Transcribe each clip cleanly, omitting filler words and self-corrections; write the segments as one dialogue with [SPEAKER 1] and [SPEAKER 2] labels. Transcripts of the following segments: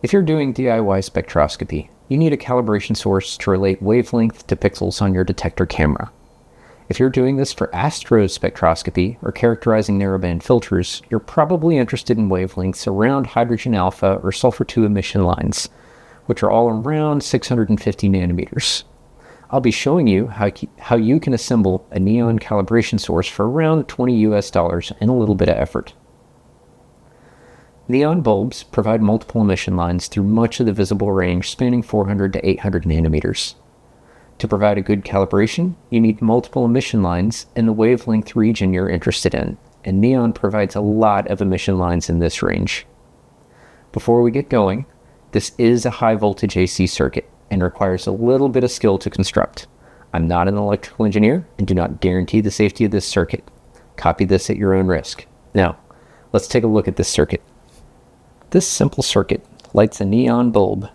[SPEAKER 1] If you're doing DIY spectroscopy, you need a calibration source to relate wavelength to pixels on your detector camera. If you're doing this for astrospectroscopy or characterizing narrowband filters, you're probably interested in wavelengths around hydrogen alpha or sulfur-2 emission lines, which are all around 650 nanometers. I'll be showing you how you can assemble a neon calibration source for around $20 US and a little bit of effort. Neon bulbs provide multiple emission lines through much of the visible range spanning 400 to 800 nanometers. To provide a good calibration, you need multiple emission lines in the wavelength region you're interested in, and neon provides a lot of emission lines in this range. Before we get going, this is a high voltage AC circuit and requires a little bit of skill to construct. I'm not an electrical engineer and do not guarantee the safety of this circuit. Copy this at your own risk. Now, let's take a look at this circuit. This simple circuit lights a neon bulb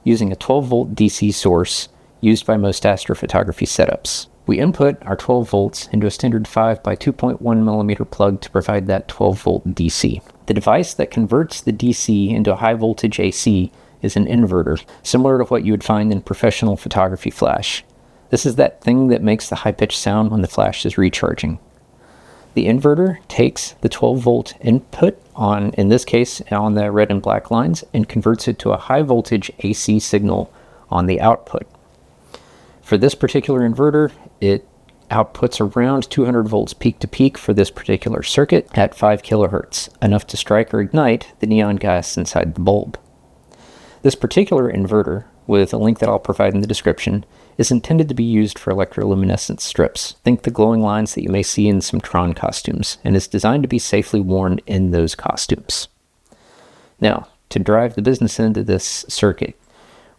[SPEAKER 1] using a 12-volt DC source used by most astrophotography setups. We input our 12 volts into a standard 5 by 2.1 millimeter plug to provide that 12-volt DC. The device that converts the DC into a high voltage AC is an inverter, similar to what you would find in professional photography flash. This is that thing that makes the high-pitched sound when the flash is recharging. The inverter takes the 12-volt input on, in this case, on the red and black lines, and converts it to a high-voltage AC signal on the output. For this particular inverter, it outputs around 200 volts peak to peak for this particular circuit at 5 kilohertz, enough to strike or ignite the neon gas inside the bulb. This particular inverter, with a link that I'll provide in the description, is intended to be used for electroluminescent strips. Think the glowing lines that you may see in some Tron costumes, and is designed to be safely worn in those costumes. Now, to drive the business end of this circuit,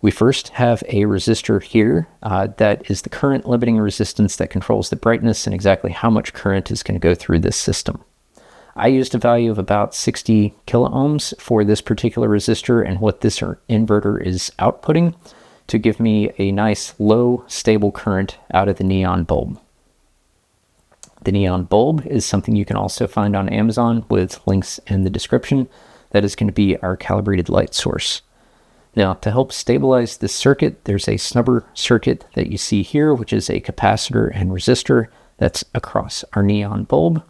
[SPEAKER 1] we first have a resistor here that is the current limiting resistance that controls the brightness and exactly how much current is going to go through this system. I used a value of about 60 kiloohms for this particular resistor and what this inverter is outputting to give me a nice low stable current out of the neon bulb. The neon bulb is something you can also find on Amazon with links in the description. That is going to be our calibrated light source. Now, to help stabilize this circuit, there's a snubber circuit that you see here, which is a capacitor and resistor that's across our neon bulb.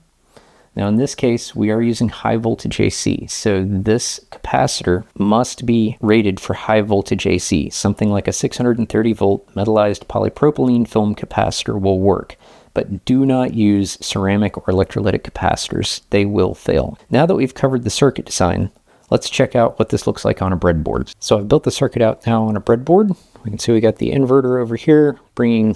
[SPEAKER 1] Now, in this case, we are using high voltage AC, so this capacitor must be rated for high voltage AC. Something like a 630 volt metallized polypropylene film capacitor will work, but do not use ceramic or electrolytic capacitors. They will fail. Now that we've covered the circuit design, let's check out what this looks like on a breadboard. So I've built the circuit out now on a breadboard. We can see we got the inverter over here, bringing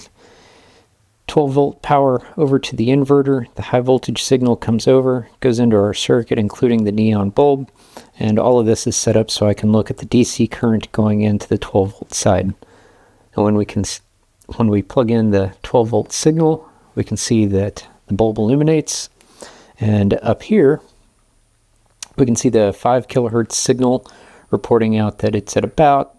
[SPEAKER 1] 12 volt power over to the inverter. The high voltage signal comes over, goes into our circuit, including the neon bulb. And all of this is set up so I can look at the DC current going into the 12 volt side. And when we plug in the 12 volt signal, we can see that the bulb illuminates. And up here, we can see the 5 kilohertz signal reporting out that it's at about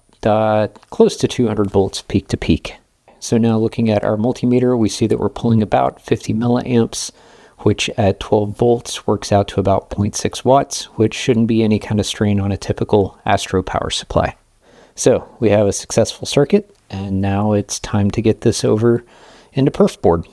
[SPEAKER 1] close to 200 volts peak to peak. So now looking at our multimeter, we see that we're pulling about 50 milliamps, which at 12 volts works out to about 0.6 watts, which shouldn't be any kind of strain on a typical Astro power supply. So we have a successful circuit, and now it's time to get this over into perf-board.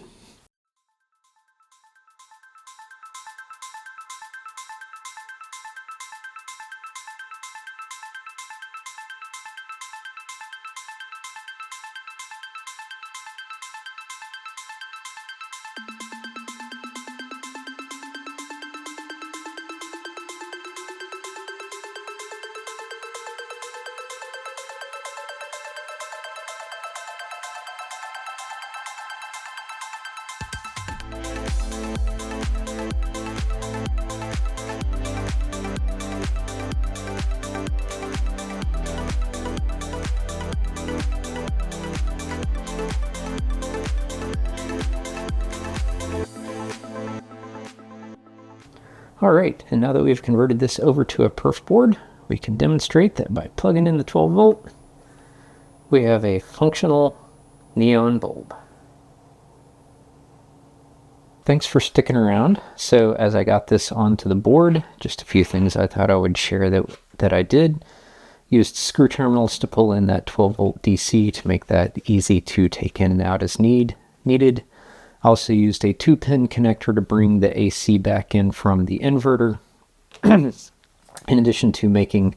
[SPEAKER 1] All right, and now that we've converted this over to a perf board, we can demonstrate that by plugging in the 12 volt, we have a functional neon bulb. Thanks for sticking around. So as I got this onto the board, just a few things I thought I would share that I did. Used screw terminals to pull in that 12 volt DC to make that easy to take in and out as needed. Also used a 2-pin connector to bring the AC back in from the inverter, in addition to making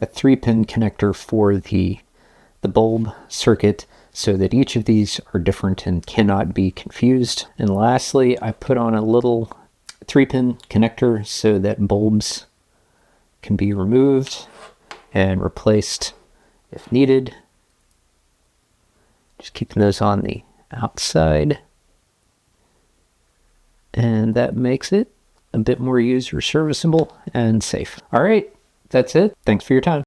[SPEAKER 1] a 3-pin connector for the bulb circuit so that each of these are different and cannot be confused. And lastly, I put on a little 3-pin connector so that bulbs can be removed and replaced if needed. Just keeping those on the outside. And that makes it a bit more user serviceable and safe. All right, that's it. Thanks for your time.